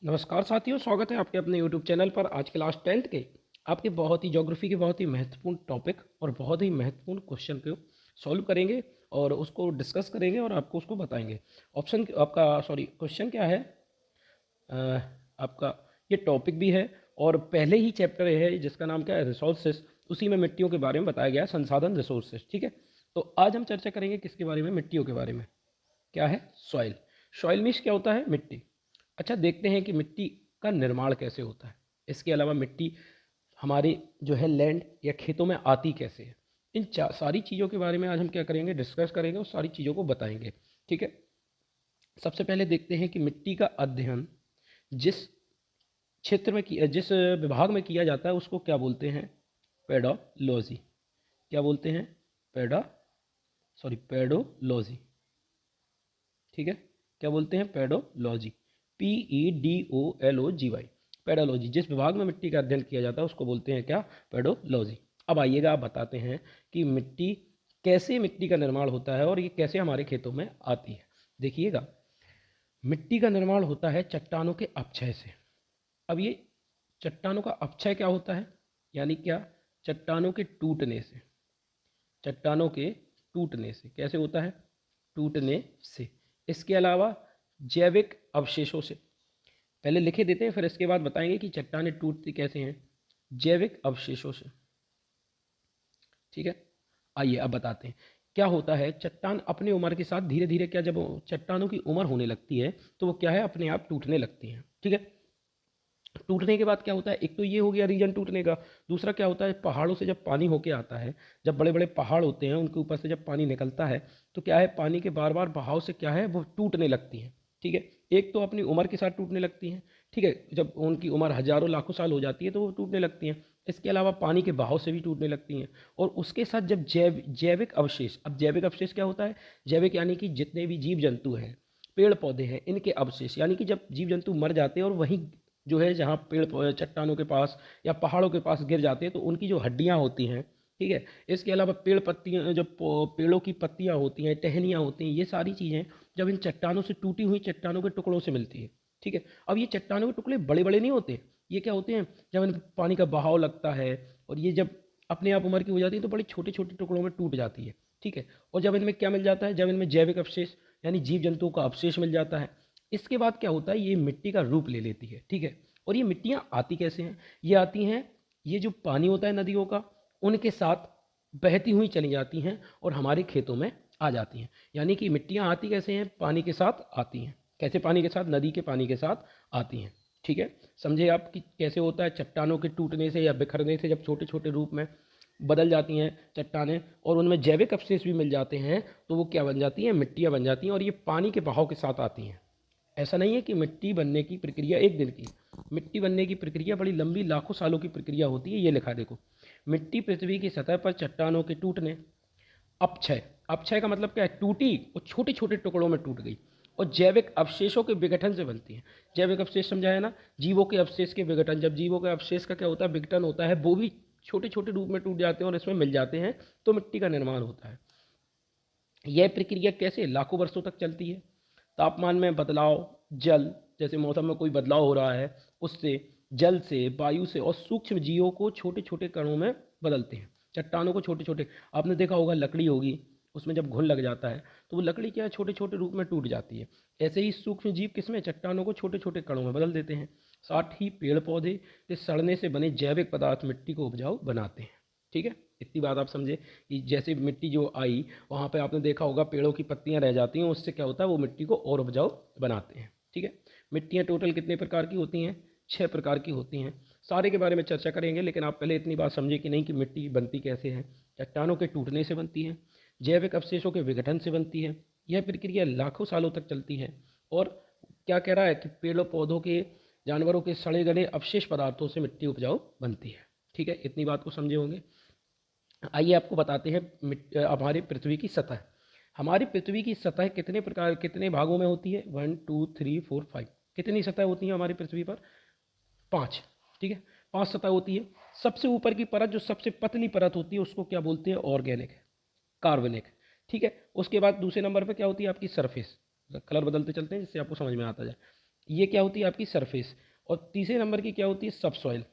नमस्कार साथियों, स्वागत है आपके अपने यूट्यूब चैनल पर। आज क्लास 10th के आपके बहुत ही ज्योग्राफी के बहुत ही महत्वपूर्ण टॉपिक और बहुत ही महत्वपूर्ण क्वेश्चन को सॉल्व करेंगे और उसको डिस्कस करेंगे और आपको उसको बताएंगे। ऑप्शन आपका सॉरी क्वेश्चन क्या है? अ, आपका ये टॉपिक भी है और पहले ही चैप्टर है जिसका नाम क्या है, रिसोर्सेस। उसी में मिट्टियों के बारे में बताया गया है, संसाधन रिसोर्सेस। ठीक है, तो आज हम चर्चा करेंगे किसके बारे में? मिट्टियों के बारे में। क्या है? सॉइल। सॉइल मीन्स क्या होता है? मिट्टी। अच्छा, देखते हैं कि मिट्टी का निर्माण कैसे होता है। इसके अलावा मिट्टी हमारे जो है लैंड या खेतों में आती कैसे है। इन सारी चीज़ों के बारे में आज हम क्या करेंगे, डिस्कस करेंगे और सारी चीज़ों को बताएंगे। ठीक है, सबसे पहले देखते हैं कि मिट्टी का अध्ययन जिस क्षेत्र में किया, जिस विभाग में किया जाता है उसको क्या बोलते हैं? पेडोलॉजी। क्या बोलते हैं? पेडोलॉजी। ठीक है, क्या बोलते हैं? पेडोलॉजी। PEDOLOGY। पेडोलॉजी। जिस विभाग में मिट्टी का अध्ययन किया जाता है उसको बोलते हैं क्या? पेडोलॉजी। अब आइएगा, आप बताते हैं कि मिट्टी का निर्माण होता है और ये कैसे हमारे खेतों में आती है। देखिएगा, मिट्टी का निर्माण होता है चट्टानों के अपक्षय से। अब ये चट्टानों का अपक्षय क्या होता है? यानी क्या? चट्टानों के टूटने से। चट्टानों के टूटने से कैसे होता है? टूटने से। इसके अलावा जैविक अवशेषों से। पहले लिखे देते हैं, फिर इसके बाद बताएंगे कि चट्टानें टूटती कैसे हैं। जैविक अवशेषों से। ठीक है, आइए अब बताते हैं क्या होता है। चट्टान अपनी उम्र के साथ धीरे धीरे क्या, जब चट्टानों की उम्र होने लगती है तो वो क्या है, अपने आप टूटने लगती हैं। ठीक है, टूटने के बाद क्या होता है? एक तो ये हो गया रीजन टूटने का। दूसरा क्या होता है? पहाड़ों से जब पानी होके आता है, जब बड़े बड़े पहाड़ होते हैं उनके ऊपर से जब पानी निकलता है तो क्या है, पानी के बार बार बहाव से क्या है, वो टूटने लगती हैं। ठीक है, एक तो अपनी उम्र के साथ टूटने लगती हैं। ठीक है, जब उनकी उम्र हजारों लाखों साल हो जाती है तो वो टूटने लगती हैं। इसके अलावा पानी के बहाव से भी टूटने लगती हैं। और उसके साथ जब जैविक अवशेष। अब जैविक अवशेष क्या होता है? जैविक यानी कि जितने भी जीव जंतु हैं, पेड़ पौधे हैं, इनके अवशेष। यानी कि जब जीव जंतु मर जाते हैं और वहीं जो है, जहाँ चट्टानों के पास या पहाड़ों के पास गिर जाते हैं तो उनकी जो हड्डियाँ होती हैं। ठीक है, इसके अलावा पेड़ पत्तियाँ, जो पेड़ों की पत्तियाँ होती हैं, टहनियाँ होती हैं, ये सारी चीज़ें जब इन चट्टानों से, टूटी हुई चट्टानों के टुकड़ों से मिलती है। ठीक है, अब ये चट्टानों के टुकड़े बड़े बड़े नहीं होते। ये क्या होते हैं, जब इन पानी का बहाव लगता है और ये जब अपने आप उम्र की हो जाती है तो बड़े छोटे छोटे टुकड़ों में टूट जाती है। ठीक है, और जब इनमें क्या मिल जाता है? जब इनमें जैविक अवशेष यानी जीव जंतुओं का अवशेष मिल जाता है, इसके बाद क्या होता है? ये मिट्टी का रूप ले लेती है। ठीक है, और ये मिट्टियाँ आती कैसे हैं? ये आती हैं, ये जो पानी होता है नदियों का, उनके साथ बहती हुई चली जाती हैं और हमारे खेतों में आ जाती हैं। यानी कि मिट्टियाँ आती कैसे हैं? पानी के साथ आती हैं। कैसे पानी के साथ? नदी के पानी के साथ आती हैं। ठीक है, समझे आप कि कैसे होता है? चट्टानों के टूटने से या बिखरने से जब छोटे छोटे रूप में बदल जाती हैं चट्टानें और उनमें जैविक अवशेष भी मिल जाते हैं तो वो क्या बन जाती हैं? मिट्टियाँ बन जाती हैं और ये पानी के बहाव के साथ आती हैं। ऐसा नहीं है कि मिट्टी बनने की प्रक्रिया एक दिन की। मिट्टी बनने की प्रक्रिया बड़ी लंबी, लाखों सालों की प्रक्रिया होती है। ये लिखा देखो, मिट्टी पृथ्वी की सतह पर चट्टानों के टूटने। अपक्षय। अपक्षय का मतलब क्या है? टूटी और छोटे छोटे टुकड़ों में टूट गई। और जैविक अवशेषों के विघटन से बनती है। जैविक अवशेष समझा है ना? जीवों के अवशेष के विघटन। जब जीवों के अवशेष का क्या होता है? विघटन होता है, वो भी छोटे छोटे रूप में टूट जाते हैं और इसमें मिल जाते हैं तो मिट्टी का निर्माण होता है। यह प्रक्रिया कैसे लाखों वर्षों तक चलती है? तापमान में बदलाव, जल, जैसे मौसम में कोई बदलाव हो रहा है उससे, जल से, वायु से और सूक्ष्म जीवों को छोटे छोटे कणों में बदलते हैं। चट्टानों को छोटे छोटे, आपने देखा होगा लकड़ी होगी, उसमें जब घुन लग जाता है तो वो लकड़ी क्या है, छोटे छोटे रूप में टूट जाती है। ऐसे ही सूक्ष्म जीव किसमें? चट्टानों को छोटे छोटे कणों में बदल देते हैं। साथ ही पेड़ पौधे के सड़ने से बने जैविक पदार्थ मिट्टी को उपजाऊ बनाते हैं। ठीक है, इतनी बात आप समझे कि जैसे मिट्टी जो आई, वहाँ पे आपने देखा होगा पेड़ों की पत्तियाँ रह जाती हैं, उससे क्या होता है? वो मिट्टी को और उपजाऊ बनाते हैं। ठीक है, मिट्टियाँ टोटल कितने प्रकार की होती हैं? 6 प्रकार की होती हैं। सारे के बारे में चर्चा करेंगे, लेकिन आप पहले इतनी बात समझे कि नहीं कि मिट्टी बनती कैसे है। चट्टानों के टूटने से बनती है, जैविक अवशेषों के विघटन से बनती है। यह प्रक्रिया लाखों सालों तक चलती है। और क्या कह रहा है कि पेड़ों पौधों के, जानवरों के सड़े गले अवशेष पदार्थों से मिट्टी उपजाऊ बनती है। ठीक है, इतनी बात को समझे होंगे। आइए आपको बताते हैं हमारी पृथ्वी की सतह। हमारी पृथ्वी की सतह कितने प्रकार, कितने भागों में होती है? 1 2 3 4 5। कितनी सतह होती है हमारी पृथ्वी पर? 5। ठीक है, 5 सतह होती है। सबसे ऊपर की परत, जो सबसे पतली परत होती है, उसको क्या बोलते हैं? ऑर्गेनिक, कार्बनिक। ठीक है, उसके बाद दूसरे नंबर पर क्या होती है आपकी? सरफेस। कलर बदलते चलते हैं जिससे आपको समझ में आता जाए। ये क्या होती है आपकी सरफेस, और तीसरे नंबर की क्या होती है सब सॉइल,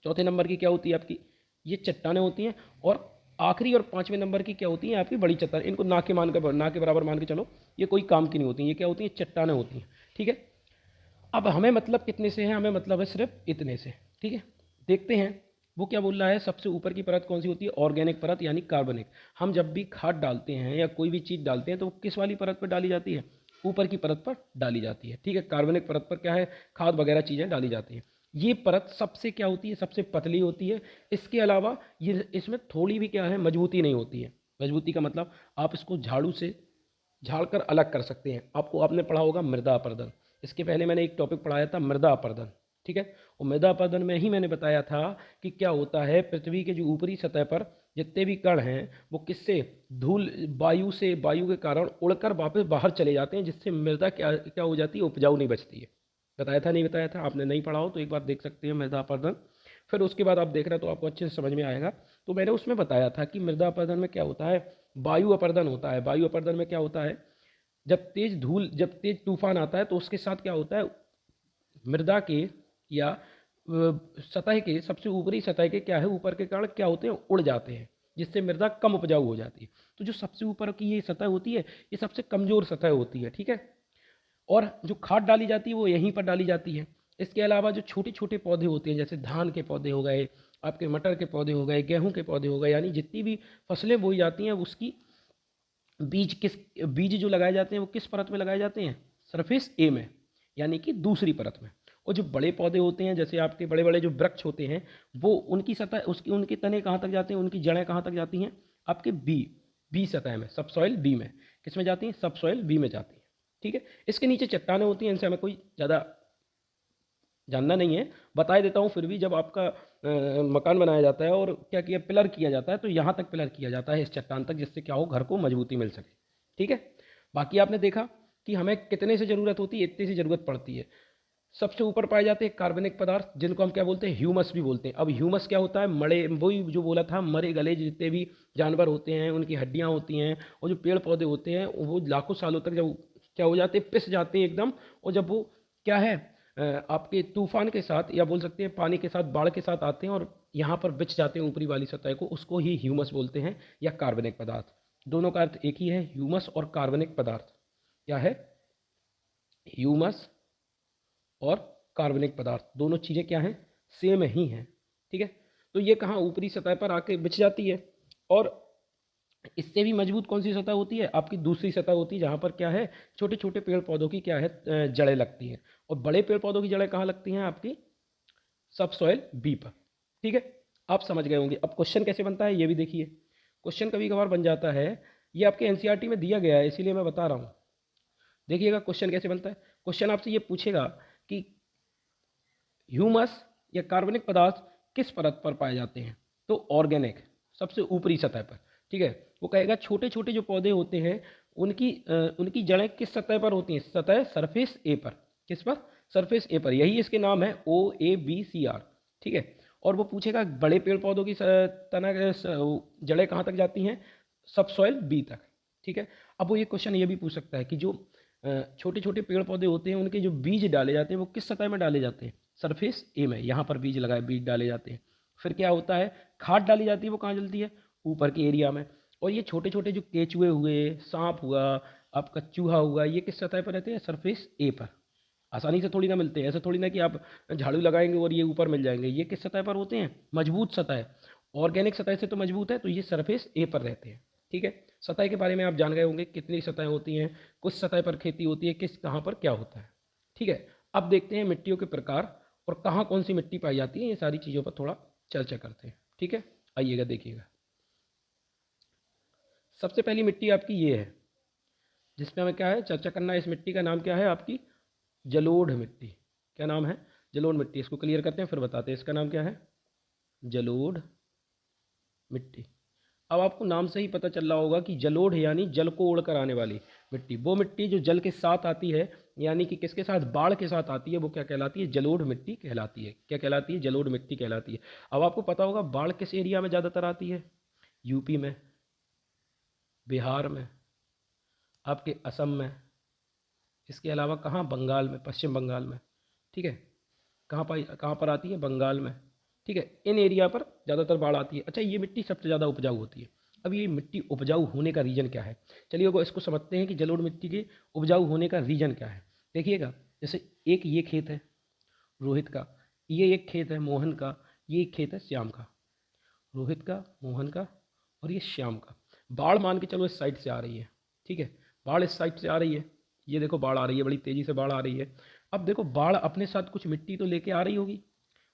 चौथे नंबर की क्या होती है आपकी ये चट्टानें होती हैं, और आखिरी और पांचवें नंबर की क्या होती हैं आपकी बड़ी चट्टान, इनको ना के बराबर मान के चलो, ये कोई काम की नहीं होती, ये क्या होती हैं चट्टानें होती हैं। ठीक है, अब हमें मतलब कितने से है, हमें मतलब है सिर्फ इतने से। ठीक है, देखते हैं वो क्या बोल रहा है। सबसे ऊपर की परत कौन सी होती है, ऑर्गेनिक परत यानी कार्बनिक। हम जब भी खाद डालते हैं या कोई भी चीज़ डालते हैं तो वो किस वाली परत पर डाली जाती है, ऊपर की परत पर डाली जाती है। ठीक है, कार्बनिक परत पर क्या है, खाद वगैरह चीज़ें डाली जाती हैं। ये परत सबसे क्या होती है, सबसे पतली होती है। इसके अलावा ये इसमें थोड़ी भी क्या है मजबूती नहीं होती है। मजबूती का मतलब आप इसको झाड़ू से झाड़ कर अलग कर सकते हैं। आपको आपने पढ़ा होगा मृदा अपरदन, इसके पहले मैंने एक टॉपिक पढ़ाया था मृदा अपरदन। ठीक है, और मृदा अपरदन में ही मैंने बताया था कि क्या होता है, पृथ्वी के जो ऊपरी सतह पर जितने भी कण हैं वो किससे, धूल वायु के कारण उड़कर वापस बाहर चले जाते हैं, जिससे मृदा क्या क्या हो जाती है, उपजाऊ नहीं बचती है। बताया था नहीं बताया था, आपने नहीं पढ़ा हो तो एक बार देख सकते हैं मृदा अपरदन, फिर उसके बाद आप देख रहे हैं तो आपको अच्छे से समझ में आएगा। तो मैंने उसमें बताया था कि मृदा अपरदन में क्या होता है, वायु अपर्दन होता है। वायु अपर्दन में क्या होता है, जब तेज तूफान आता है तो उसके साथ क्या होता है, मृदा के या सतह के सबसे ऊपरी सतह के क्या है, ऊपर के कण क्या होते हैं, उड़ जाते हैं, जिससे मृदा कम उपजाऊ हो जाती है। तो जो सबसे ऊपर की ये सतह होती है, ये सबसे कमजोर सतह होती है। ठीक है, और जो खाद डाली जाती है वो यहीं पर डाली जाती है। इसके अलावा जो छोटे छोटे पौधे होते हैं, जैसे धान के पौधे हो गए, आपके मटर के पौधे हो गए, गेहूं के पौधे हो गए, यानी जितनी भी फसलें बोई जाती हैं उसकी बीज जो लगाए जाते हैं वो किस परत में लगाए जाते हैं, सरफेस ए में, यानी कि दूसरी परत में। और जो बड़े पौधे होते हैं, जैसे आपके बड़े बड़े जो वृक्ष होते हैं, वो उनकी सतह उसकी उनके तने कहाँ तक जाते हैं, उनकी जड़ें कहाँ तक जाती हैं, आपके बी बी सतह में, सब सॉइल बी में। किस में जाती हैं, सब सॉइल बी में जाती हैं। ठीक है, इसके नीचे चट्टानें होती हैं, इनसे हमें कोई ज़्यादा जानना नहीं है, बता देता हूँ फिर भी। जब आपका मकान बनाया जाता है और क्या किया, पिलर किया जाता है, तो यहाँ तक पिलर किया जाता है, इस चट्टान तक, जिससे क्या हो, घर को मजबूती मिल सके। ठीक है, बाकी आपने देखा कि हमें कितने से ज़रूरत होती है, इतनी सी ज़रूरत पड़ती है। सबसे ऊपर पाए जाते हैं कार्बनिक पदार्थ, जिनको हम क्या बोलते हैं, ह्यूमस भी बोलते हैं। अब ह्यूमस क्या होता है, मरे, वही जो बोला था, मरे गले जितने भी जानवर होते हैं उनकी हड्डियाँ होती हैं, और जो पेड़ पौधे होते हैं वो लाखों सालों तक जब क्या हो जाते हैं, पिस जाते हैं एकदम। और जब वो क्या है आपके तूफान के साथ या बोल सकते हैं पानी के साथ, बाढ़ के साथ आते हैं और यहाँ पर बिछ जाते हैं ऊपरी वाली सतह को, उसको ही ह्यूमस बोलते हैं या कार्बनिक पदार्थ। दोनों का अर्थ एक ही है, ह्यूमस और कार्बनिक पदार्थ। क्या है, ह्यूमस और कार्बनिक पदार्थ, दोनों चीज़ें क्या हैं, सेम ही हैं। ठीक है, तो ये कहाँ ऊपरी सतह पर आके बिछ जाती है। और इससे भी मजबूत कौन सी सतह होती है, आपकी दूसरी सतह होती है, जहाँ पर क्या है, छोटे छोटे पेड़ पौधों की क्या है जड़ें लगती हैं। और बड़े पेड़ पौधों की जड़ें कहाँ लगती हैं, आपकी सब सॉइल बी पर। ठीक है, आप समझ गए होंगे। अब क्वेश्चन कैसे बनता है ये भी देखिए। क्वेश्चन कभी कभार बन जाता है, ये आपके एनसीईआरटी में दिया गया है इसीलिए मैं बता रहा हूँ। देखिएगा क्वेश्चन कैसे बनता है। क्वेश्चन आपसे ये पूछेगा कि ह्यूमस या कार्बनिक पदार्थ किस परत पर पाए जाते हैं, तो ऑर्गेनिक, सबसे ऊपरी सतह पर। ठीक है, वो कहेगा छोटे छोटे जो पौधे होते हैं उनकी जड़ें किस सतह पर होती हैं, सतह सरफेस ए पर। किस पर, सरफेस ए पर, यही इसके नाम है OABCR। ठीक है, और वो पूछेगा बड़े पेड़ पौधों की तना जड़ें कहाँ तक जाती हैं, सब सॉइल बी तक। ठीक है, अब वो ये क्वेश्चन ये भी पूछ सकता है कि जो छोटे छोटे पेड़ पौधे होते हैं उनके जो बीज डाले जाते हैं वो किस सतह में डाले जाते हैं, सरफेस ए में, यहाँ पर बीज लगाए, बीज डाले जाते हैं। फिर क्या होता है, खाद डाली जाती है, वो कहाँ जलती है, ऊपर के एरिया में। और ये छोटे छोटे जो केचुए हुए, सांप हुआ, आपका चूहा हुआ, ये किस सतह पर रहते हैं, सरफेस ए पर। आसानी से थोड़ी ना मिलते हैं, ऐसा थोड़ी ना कि आप झाड़ू लगाएंगे और ये ऊपर मिल जाएंगे। ये किस सतह पर होते हैं, मजबूत सतह, ऑर्गेनिक सतह से तो मजबूत है, तो ये सरफेस ए पर रहते हैं। ठीक है, सतह के बारे में आप जान गए होंगे, कितनी सतह होती हैं, कुछ सतह पर खेती होती है, किस कहाँ पर क्या होता है। ठीक है, अब देखते हैं मिट्टियों के प्रकार और कहाँ कौन सी मिट्टी पाई जाती है, ये सारी चीज़ों पर थोड़ा चर्चा करते हैं। ठीक है, आइएगा देखिएगा। सबसे पहली मिट्टी आपकी ये है, जिसमें हमें क्या है चर्चा करना है। इस मिट्टी का नाम क्या है, आपकी जलोढ़ मिट्टी। क्या नाम है, जलोढ़ मिट्टी। इसको क्लियर करते हैं फिर बताते हैं इसका नाम क्या है, जलोढ़ मिट्टी। अब आपको नाम से ही पता चल रहा होगा कि जलोढ़ यानी जल को उड़कर आने वाली मिट्टी। वो मिट्टी जो जल के साथ आती है, यानी कि किसके साथ, बाढ़ के साथ आती है, वो क्या कहलाती है, जलोढ़ मिट्टी कहलाती है। क्या कहलाती है, जलोढ़ मिट्टी कहलाती है। अब आपको पता होगा बाढ़ किस एरिया में ज़्यादातर आती है, यूपी में, बिहार में, आपके असम में, इसके अलावा कहाँ, बंगाल में, पश्चिम बंगाल में, ठीक है। कहाँ पर आती है, बंगाल में, ठीक है। इन एरिया पर ज़्यादातर बाढ़ आती है। अच्छा, ये मिट्टी सबसे ज़्यादा उपजाऊ होती है। अब ये मिट्टी उपजाऊ होने का रीज़न क्या है, चलिए इसको समझते हैं कि जलोढ़ मिट्टी के उपजाऊ होने का रीज़न क्या है। देखिएगा, जैसे एक ये खेत है रोहित का, ये एक खेत है मोहन का, ये एक खेत है श्याम का। रोहित का, मोहन का और ये श्याम का। बाढ़ मान के चलो इस साइड से आ रही है, ठीक है। बाढ़ इस साइड से आ रही है, ये देखो बाढ़ आ रही है, बड़ी तेज़ी से बाढ़ आ रही है। अब देखो बाढ़ अपने साथ कुछ मिट्टी तो लेके आ रही होगी,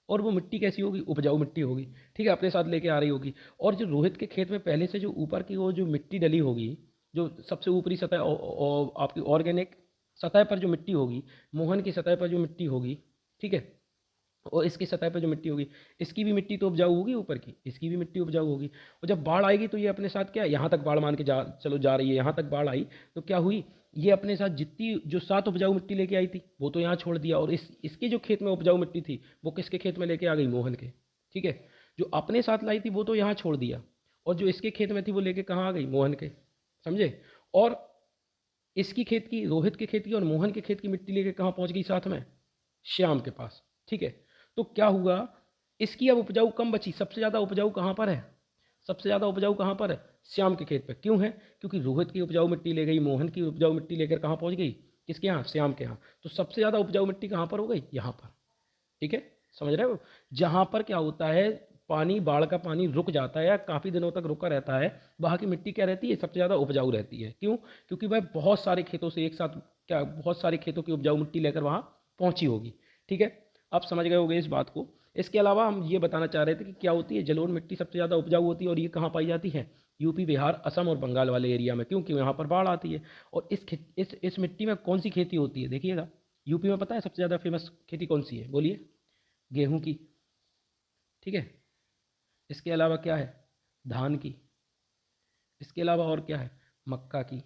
और वो मिट्टी कैसी होगी, उपजाऊ मिट्टी होगी, ठीक है, अपने साथ लेके आ रही होगी। और जो रोहित के खेत में पहले से जो ऊपर की वो जो मिट्टी डली होगी, जो सबसे ऊपरी सतह आपकी ऑर्गेनिक सतह पर जो मिट्टी होगी, मोहन की सतह पर जो मिट्टी होगी, ठीक है, और इसकी सतह पर जो मिट्टी होगी, इसकी भी मिट्टी तो उपजाऊ होगी, ऊपर की इसकी भी मिट्टी उपजाऊ होगी। और जब बाढ़ आएगी तो ये अपने साथ क्या, यहाँ तक बाढ़ मान के जा रही है, यहाँ तक बाढ़ आई तो क्या हुई, ये अपने साथ जितनी जो 7 उपजाऊ मिट्टी लेके आई थी वो तो यहाँ छोड़ दिया, और इसके जो खेत में उपजाऊ मिट्टी थी वो किसके खेत में लेके आ गई, मोहन के, ठीक है। जो अपने साथ लाई थी वो तो यहाँ छोड़ दिया, और जो इसके खेत में थी वो लेके कहाँ आ गई, मोहन के, समझे। और इसकी खेत की, रोहित के खेत की और मोहन के खेत की मिट्टी लेके कहाँ पहुँच गई, साथ में श्याम के पास, ठीक है। तो क्या हुआ, इसकी अब उपजाऊ कम बची, सबसे ज़्यादा उपजाऊ कहाँ पर है, सबसे ज़्यादा उपजाऊ कहाँ पर है, श्याम के खेत पर। क्यों है, क्योंकि रोहित की उपजाऊ मिट्टी ले गई, मोहन की उपजाऊ मिट्टी लेकर कहाँ पहुँच गई, किसके यहाँ, श्याम के यहाँ। तो सबसे ज़्यादा उपजाऊ मिट्टी कहाँ पर हो गई, यहाँ पर, ठीक है, समझ रहे हो। जहाँ पर क्या होता है, पानी, बाढ़ का पानी रुक जाता है या काफ़ी दिनों तक रुका रहता है, वहाँ की मिट्टी क्या रहती है, सबसे ज़्यादा उपजाऊ रहती है। क्यों, क्योंकि वह बहुत सारे खेतों से एक साथ, क्या बहुत सारे खेतों की उपजाऊ मिट्टी लेकर वहाँ पहुँची होगी, ठीक है। आप समझ गए होंगे इस बात को। इसके अलावा हम ये बताना चाह रहे थे कि क्या होती है, जलोढ़ मिट्टी सबसे ज़्यादा उपजाऊ होती है, और ये कहाँ पाई जाती है, यूपी, बिहार, असम और बंगाल वाले एरिया में, क्योंकि यहाँ पर बाढ़ आती है। और इस मिट्टी में कौन सी खेती होती है, देखिएगा, यूपी में पता है सबसे ज़्यादा फेमस खेती कौन सी है, बोलिए, गेहूँ की, ठीक है। इसके अलावा क्या है, धान की। इसके अलावा और क्या है, मक्का की।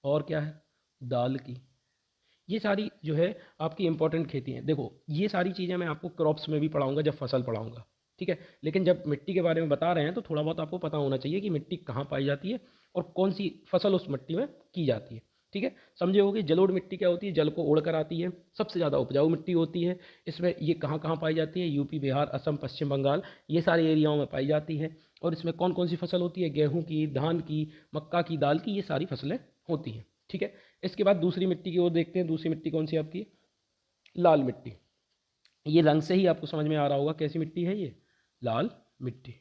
और क्या है, दाल की। ये सारी जो है आपकी इंपॉर्टेंट खेती हैं। देखो, ये सारी चीज़ें मैं आपको क्रॉप्स में भी पढ़ाऊंगा जब फसल पढ़ाऊंगा, ठीक है। लेकिन जब मिट्टी के बारे में बता रहे हैं तो थोड़ा बहुत आपको पता होना चाहिए कि मिट्टी कहाँ पाई जाती है और कौन सी फसल उस मिट्टी में की जाती है, ठीक है। समझे होगे, जलोढ़ मिट्टी क्या होती है, जल को ओढ़ कर आती है, सबसे ज़्यादा उपजाऊ मिट्टी होती है। इसमें ये कहाँ कहाँ पाई जाती है, यूपी, बिहार, असम, पश्चिम बंगाल, ये सारे एरियाओं में पाई जाती है। और इसमें कौन कौन सी फसल होती है, गेहूँ की, धान की, मक्का की, दाल की, ये सारी फसलें होती हैं, ठीक है। इसके बाद दूसरी मिट्टी की ओर देखते हैं। दूसरी मिट्टी कौन सी आपकी, लाल मिट्टी। ये रंग से ही आपको समझ में आ रहा होगा कैसी मिट्टी है ये, लाल मिट्टी।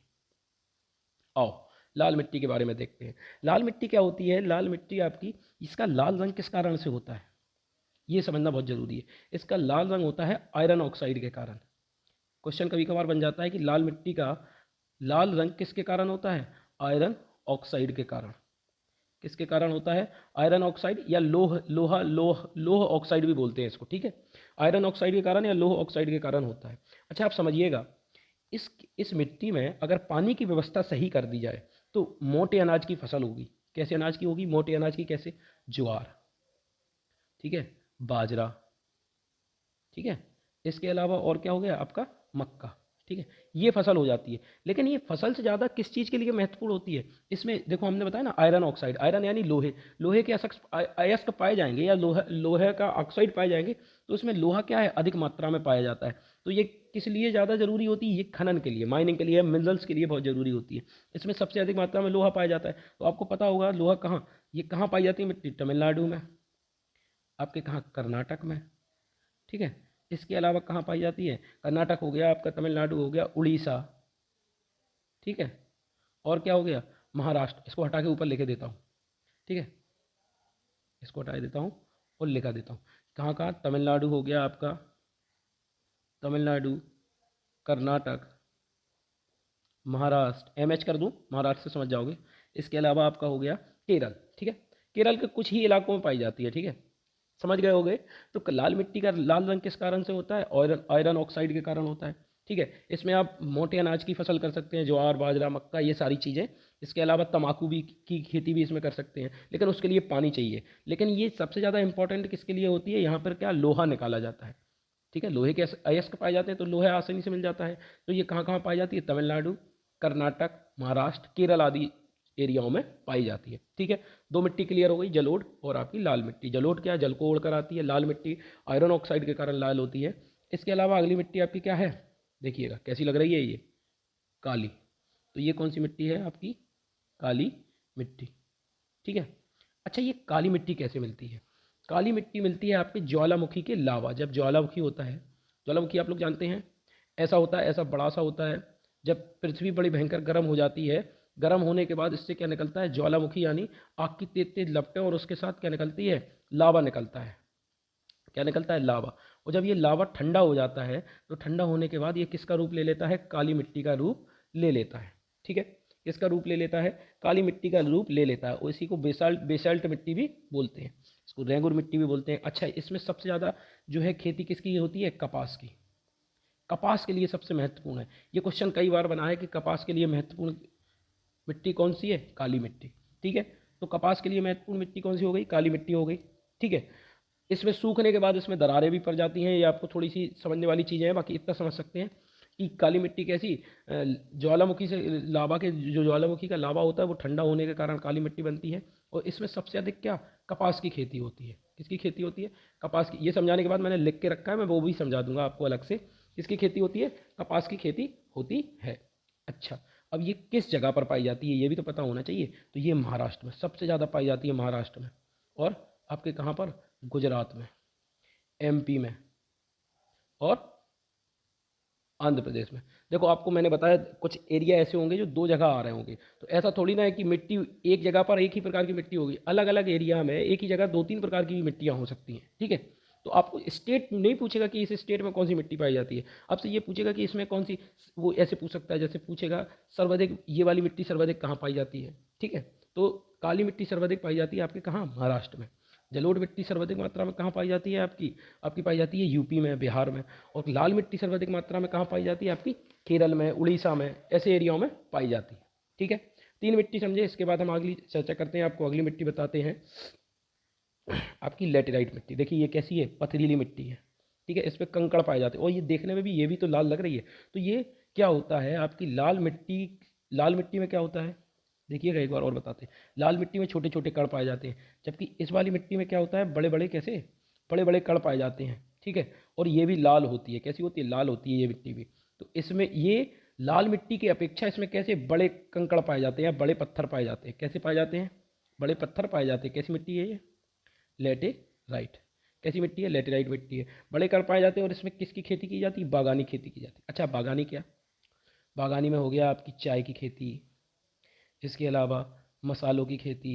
आओ लाल मिट्टी के बारे में देखते हैं। लाल मिट्टी क्या होती है, लाल मिट्टी आपकी, इसका लाल रंग किस कारण से होता है, ये समझना बहुत ज़रूरी है। इसका लाल रंग होता है आयरन ऑक्साइड के कारण। क्वेश्चन कभी कभार बन जाता है कि लाल मिट्टी का लाल रंग किसके कारण होता है, आयरन ऑक्साइड के कारण। किसके कारण होता है, आयरन ऑक्साइड या लोह ऑक्साइड भी बोलते हैं इसको, ठीक है। आयरन ऑक्साइड के कारण या लोह ऑक्साइड के कारण होता है। अच्छा, आप समझिएगा, इस मिट्टी में अगर पानी की व्यवस्था सही कर दी जाए तो मोटे अनाज की फसल होगी। कैसे अनाज की होगी, मोटे अनाज की, कैसे, ज्वार, ठीक है, बाजरा, ठीक है। इसके अलावा और क्या हो गया आपका, मक्का, ठीक है। ये फसल हो जाती है। लेकिन ये फसल से ज़्यादा किस चीज़ के लिए महत्वपूर्ण होती है, इसमें देखो हमने बताया ना, आयरन ऑक्साइड, आयरन यानी लोहे, लोहे के अयस्क पाए जाएंगे या लोहे का ऑक्साइड पाए जाएंगे, तो उसमें लोहा क्या है, अधिक मात्रा में पाया जाता है। तो ये किस लिए ज़्यादा ज़रूरी होती है, ये खनन के लिए, माइनिंग के लिए, मिनरल्स के लिए बहुत ज़रूरी होती है। इसमें सबसे अधिक मात्रा में लोहा पाया जाता है। तो आपको पता होगा लोहा कहाँ, ये कहाँ पाई जाती है मिट्टी, तमिलनाडु में, आपके कहाँ, कर्नाटक में, ठीक है। इसके अलावा कहाँ पाई जाती है, कर्नाटक हो गया आपका, तमिलनाडु हो गया, उड़ीसा, ठीक है। और क्या हो गया, महाराष्ट्र। इसको हटा के ऊपर लिखे देता हूँ, ठीक है, इसको हटा देता हूँ और लिखा देता हूँ। कहाँ कहाँ, तमिलनाडु हो गया आपका, तमिलनाडु, कर्नाटक, महाराष्ट्र, एम एच कर दूँ, महाराष्ट्र से समझ जाओगे। इसके अलावा आपका हो गया केरल, ठीक है। केरल के कुछ ही इलाकों में पाई जाती है, ठीक है, समझ गए होगे। तो लाल मिट्टी का लाल रंग किस कारण से होता है, आयरन आयरन ऑक्साइड के कारण होता है, ठीक है। इसमें आप मोटे अनाज की फसल कर सकते हैं, ज्वार, बाजरा, मक्का, ये सारी चीज़ें। इसके अलावा तंबाकू भी की खेती भी इसमें कर सकते हैं, लेकिन उसके लिए पानी चाहिए। लेकिन ये सबसे ज़्यादा इंपॉर्टेंट किसके लिए होती है, यहाँ पर क्या, लोहा निकाला जाता है, ठीक है। लोहे के अयस्क पाए जाते हैं तो लोहा आसानी से मिल जाता है। तो ये कहाँ कहाँ पाई जाती है, तमिलनाडु, कर्नाटक, महाराष्ट्र, केरल आदि एरियाओं में पाई जाती है। ठीक है, दो मिट्टी क्लियर हो गई, जलोढ़ और आपकी लाल मिट्टी। जलोढ़ क्या है, जल को ओढ़कर आती है। लाल मिट्टी आयरन ऑक्साइड के कारण लाल होती है। इसके अलावा अगली मिट्टी आपकी क्या है, देखिएगा कैसी लग रही है ये, काली। तो ये कौन सी मिट्टी है आपकी, काली मिट्टी। ठीक है, अच्छा ये काली मिट्टी कैसे मिलती है? काली मिट्टी मिलती है आपके ज्वालामुखी के लावा। जब ज्वालामुखी होता है, ज्वालामुखी आप लोग जानते हैं, ऐसा होता है, ऐसा बड़ा सा होता है। जब पृथ्वी बड़ी भयंकर गर्म हो जाती है, गर्म होने के बाद इससे क्या निकलता है, ज्वालामुखी यानी आग की तेज तेज लपटें, और उसके साथ क्या निकलती है, लावा निकलता है। क्या निकलता है, लावा। और जब ये लावा ठंडा हो जाता है, तो ठंडा होने के बाद ये किसका रूप ले लेता है, काली मिट्टी का रूप ले लेता है। ठीक है, किसका रूप ले लेता है, काली मिट्टी का रूप ले लेता है। और इसी को बेसाल्ट बेसाल्ट मिट्टी भी बोलते हैं, इसको रेंगुर मिट्टी भी बोलते हैं। अच्छा, इसमें सबसे ज़्यादा जो है खेती किसकी होती है, कपास की। कपास के लिए सबसे महत्वपूर्ण है। ये क्वेश्चन कई बार बना है कि कपास के लिए महत्वपूर्ण मिट्टी कौन सी है, काली मिट्टी। ठीक है, तो कपास के लिए महत्वपूर्ण मिट्टी कौन सी हो गई, काली मिट्टी हो गई। ठीक है, इसमें सूखने के बाद इसमें दरारें भी पड़ जाती हैं। ये आपको थोड़ी सी समझने वाली चीज़ें हैं, बाकी इतना समझ सकते हैं कि काली मिट्टी कैसी, ज्वालामुखी से लावा के, जो ज्वालामुखी का लावा होता है वो ठंडा होने के कारण काली मिट्टी बनती है। और इसमें सबसे अधिक क्या, कपास की खेती होती है। किसकी खेती होती है, कपास की। ये समझाने के बाद मैंने लिख के रखा है, मैं वो भी समझा दूंगा आपको अलग से। किसकी खेती होती है, कपास की खेती होती है। अच्छा, अब ये किस जगह पर पाई जाती है, ये भी तो पता होना चाहिए। तो ये महाराष्ट्र में सबसे ज़्यादा पाई जाती है, महाराष्ट्र में। और आपके कहाँ पर, गुजरात में, एमपी में, और आंध्र प्रदेश में। देखो आपको मैंने बताया कुछ एरिया ऐसे होंगे जो दो जगह आ रहे होंगे, तो ऐसा थोड़ी ना है कि मिट्टी एक जगह पर एक ही प्रकार की मिट्टी होगी। अलग अलग एरिया में एक ही जगह दो तीन प्रकार की भी मिट्टियाँ हो सकती हैं। ठीक है, तो आपको स्टेट नहीं पूछेगा कि इस स्टेट में कौन सी मिट्टी पाई जाती है, आपसे ये पूछेगा कि इसमें कौन सी, वो ऐसे पूछ सकता है जैसे पूछेगा सर्वाधिक, ये वाली मिट्टी सर्वाधिक कहाँ पाई जाती है। ठीक है, तो काली मिट्टी सर्वाधिक पाई जाती है आपके कहाँ, महाराष्ट्र में। जलोढ़ मिट्टी सर्वाधिक मात्रा में कहाँ पाई जाती है आपकी, आपकी पाई जाती है यूपी में, बिहार में। और लाल मिट्टी सर्वाधिक मात्रा में कहाँ पाई जाती है आपकी, केरल में, उड़ीसा में, ऐसे एरियाओं में पाई जाती है। ठीक है, तीन मिट्टी समझे। इसके बाद हम अगली चर्चा करते हैं, आपको अगली मिट्टी बताते हैं, आपकी लेटेराइट मिट्टी। देखिए ये कैसी है, पथरीली मिट्टी है। ठीक है, इस पर कंकड़ पाए जाते हैं, और ये देखने में भी, ये भी तो लाल लग रही है। तो ये क्या होता है आपकी लाल मिट्टी, लाल मिट्टी में क्या होता है, देखिएगा एक बार और बताते हैं। लाल मिट्टी में छोटे छोटे कण पाए जाते हैं, जबकि इस वाली मिट्टी में क्या होता है, बड़े बड़े, कैसे, बड़े बड़े कण पाए जाते हैं। ठीक है, और ये भी लाल होती है। कैसी होती है, लाल होती है ये मिट्टी भी। तो इसमें ये लाल मिट्टी की अपेक्षा इसमें कैसे बड़े कंकड़ पाए जाते हैं, बड़े पत्थर पाए जाते हैं। कैसे पाए जाते हैं, बड़े पत्थर पाए जाते हैं। कैसी मिट्टी है ये, लेटेराइट। कैसी मिट्टी है, लेटेराइट मिट्टी है। बड़े कण पाए जाते हैं, और इसमें किसकी खेती की जाती है, बागानी खेती की जाती है। अच्छा, बागानी क्या, बागानी में हो गया आपकी चाय की खेती, इसके अलावा मसालों की खेती,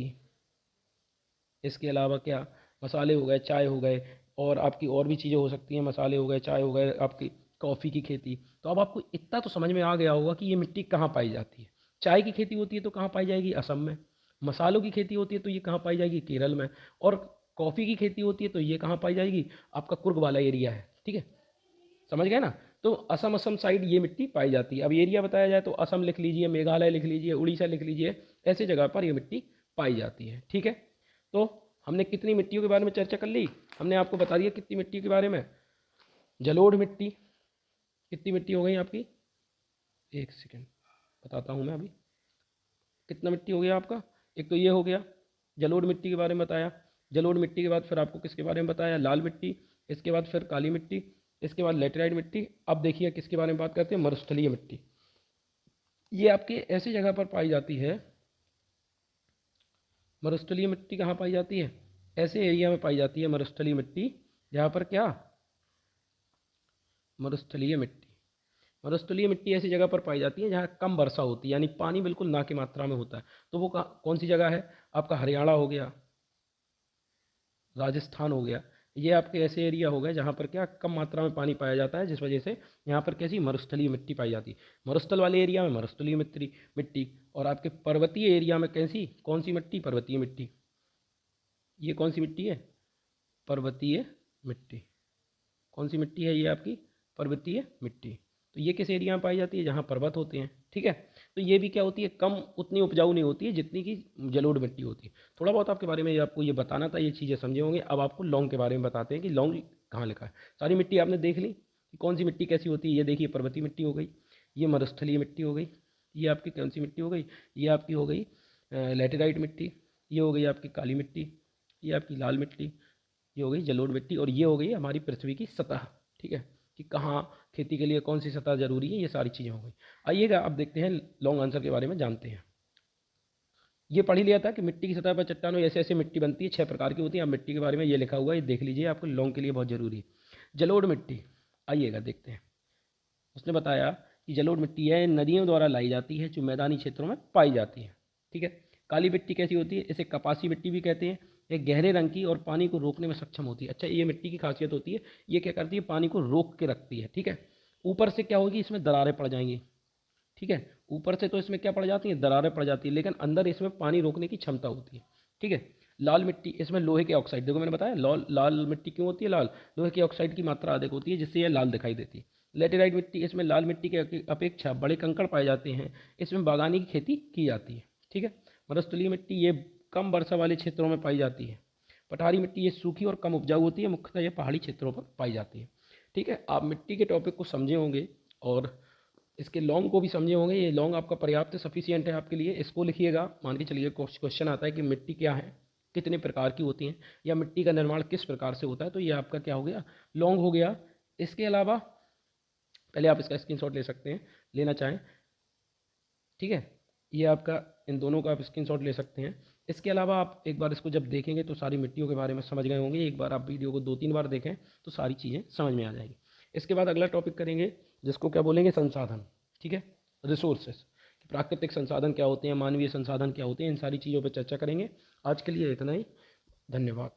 इसके अलावा क्या, मसाले हो गए, चाय हो गए, और आपकी और भी चीज़ें हो सकती हैं। मसाले हो गए, चाय हो गए, आपकी कॉफ़ी की खेती। तो अब आपको इतना तो समझ में आ गया होगा कि ये मिट्टी कहाँ पाई जाती है। चाय की खेती होती है तो कहाँ पाई जाएगी, असम में। मसालों की खेती होती है तो ये कहाँ पाई जाएगी, केरल में। और कॉफ़ी की खेती होती है तो ये कहाँ पाई जाएगी, आपका कुर्ग वाला एरिया है। ठीक है, समझ गए ना। तो असम, असम साइड ये मिट्टी पाई जाती है। अब एरिया बताया जाए तो असम लिख लीजिए, मेघालय लिख लीजिए, उड़ीसा लिख लीजिए, ऐसी जगह पर ये मिट्टी पाई जाती है। ठीक है, तो हमने कितनी मिट्टियों के बारे में चर्चा कर ली, हमने आपको बता दिया कितनी मिट्टी के बारे में। जलोढ़ मिट्टी, कितनी मिट्टी हो गई आपकी, एक सेकेंड बताता हूँ मैं अभी। कितना मिट्टी हो गया आपका, एक तो ये हो गया, जलोढ़ मिट्टी के बारे में बताया। जलोढ़ मिट्टी के बाद फिर आपको किसके बारे में बताया, लाल मिट्टी। इसके बाद फिर काली मिट्टी, इसके बाद लेटेराइट मिट्टी। अब देखिए किसके बारे में बात करते हैं, मरुस्थलीय मिट्टी। ये आपके ऐसी जगह पर पाई जाती है, मरुस्थलीय मिट्टी कहाँ पाई जाती है, ऐसे एरिया में पाई जाती है मरुस्थलीय मिट्टी, जहाँ पर क्या, मरुस्थलीय मिट्टी। मरुस्थलीय मिट्टी ऐसी जगह पर पाई जाती है जहाँ कम वर्षा होती है, यानी पानी बिल्कुल ना की मात्रा में होता है। तो वो कौन सी जगह है, आपका हरियाणा हो गया, राजस्थान हो गया। ये आपके ऐसे एरिया हो गए जहाँ पर क्या, कम मात्रा में पानी पाया जाता है, जिस वजह से यहाँ पर कैसी, मरुस्थलीय मिट्टी पाई जाती है। मरुस्थल वाले एरिया में मरुस्थलीय मिट्टी मिट्टी और आपके पर्वतीय एरिया में कैसी, कौन सी मिट्टी, पर्वतीय मिट्टी। ये कौन सी मिट्टी है, पर्वतीय मिट्टी। कौन सी मिट्टी है ये आपकी, पर्वतीय मिट्टी। तो ये किस एरिया में पाई जाती है, जहाँ पर्वत होते हैं। ठीक है, तो ये भी क्या होती है, कम, उतनी उपजाऊ नहीं होती है जितनी की जलोढ़ मिट्टी होती है। थोड़ा बहुत आपके बारे में आपको ये बताना था, ये चीज़ें समझे होंगे। अब आपको लौंग के बारे में बताते हैं कि लौंग कहाँ लिखा है। सारी मिट्टी आपने देख ली कि कौन सी मिट्टी कैसी होती है। ये देखिए पर्वतीय मिट्टी हो गई, ये मरुस्थलीय मिट्टी हो गई, ये आपकी कौन सी मिट्टी हो गई, ये आपकी हो गई लैटेराइट मिट्टी, ये हो गई आपकी काली मिट्टी, ये आपकी लाल मिट्टी, ये हो गई जलोढ़ मिट्टी, और ये हो गई हमारी पृथ्वी की सतह। ठीक है, कि कहाँ खेती के लिए कौन सी सतह जरूरी है, ये सारी चीज़ें हो गई। आइएगा अब देखते हैं लॉन्ग आंसर के बारे में जानते हैं। ये पढ़ ही लिया था कि मिट्टी की सतह पर चट्टानों ऐसे ऐसे मिट्टी बनती है, 6 प्रकार की होती है। अब मिट्टी के बारे में ये लिखा हुआ है, ये देख लीजिए, आपको लॉन्ग के लिए बहुत ज़रूरी है। जलोढ़ मिट्टी, आइएगा देखते हैं। उसने बताया कि जलोढ़ मिट्टी है, नदियों द्वारा लाई जाती है, जो मैदानी क्षेत्रों में पाई जाती है। ठीक है। काली मिट्टी कैसी होती है, इसे कपासी मिट्टी भी कहते हैं। ये गहरे रंग की और पानी को रोकने में सक्षम होती है। अच्छा, ये मिट्टी की खासियत होती है, ये क्या करती है, पानी को रोक के रखती है। ठीक है। ऊपर से क्या होगी, इसमें दरारें पड़ जाएंगी। ठीक है, ऊपर से तो इसमें क्या पड़ जाती है, दरारें पड़ जाती है, लेकिन अंदर इसमें पानी रोकने की क्षमता होती है। ठीक है। लाल मिट्टी, इसमें लोहे के ऑक्साइड, देखो मैंने बताया लाल लाल मिट्टी क्यों होती है लाल, लोहे के ऑक्साइड की मात्रा अधिक होती है, जिससे यह लाल दिखाई देती है। लेटेराइट मिट्टी, इसमें लाल मिट्टी के अपेक्षा बड़े कंकड़ पाए जाते हैं, इसमें बागानी की खेती की जाती है। ठीक है। मरुस्थलीय मिट्टी, ये कम वर्षा वाले क्षेत्रों में पाई जाती है। पठारी मिट्टी, ये सूखी और कम उपजाऊ होती है, मुख्यतः ये पहाड़ी क्षेत्रों पर पाई जाती है। ठीक है, आप मिट्टी के टॉपिक को समझे होंगे और इसके लॉन्ग को भी समझे होंगे। ये लॉन्ग आपका पर्याप्त सफिशियंट है आपके लिए। इसको लिखिएगा, मान के चलिए क्वेश्चन आता है कि मिट्टी क्या है, कितने प्रकार की होती हैं, या मिट्टी का निर्माण किस प्रकार से होता है, तो ये आपका क्या हो गया, लॉन्ग हो गया। इसके अलावा पहले आप इसका स्क्रीनशॉट ले सकते हैं, लेना चाहें। ठीक है, ये आपका, इन दोनों का आप स्क्रीनशॉट ले सकते हैं। इसके अलावा आप एक बार इसको जब देखेंगे तो सारी मिट्टियों के बारे में समझ गए होंगे। एक बार आप वीडियो को 2-3 बार देखें तो सारी चीज़ें समझ में आ जाएंगी। इसके बाद अगला टॉपिक करेंगे, जिसको क्या बोलेंगे, संसाधन। ठीक है, रिसोर्सेस, प्राकृतिक संसाधन क्या होते हैं, मानवीय संसाधन क्या होते हैं, इन सारी चीज़ों पर चर्चा करेंगे। आज के लिए इतना ही, धन्यवाद।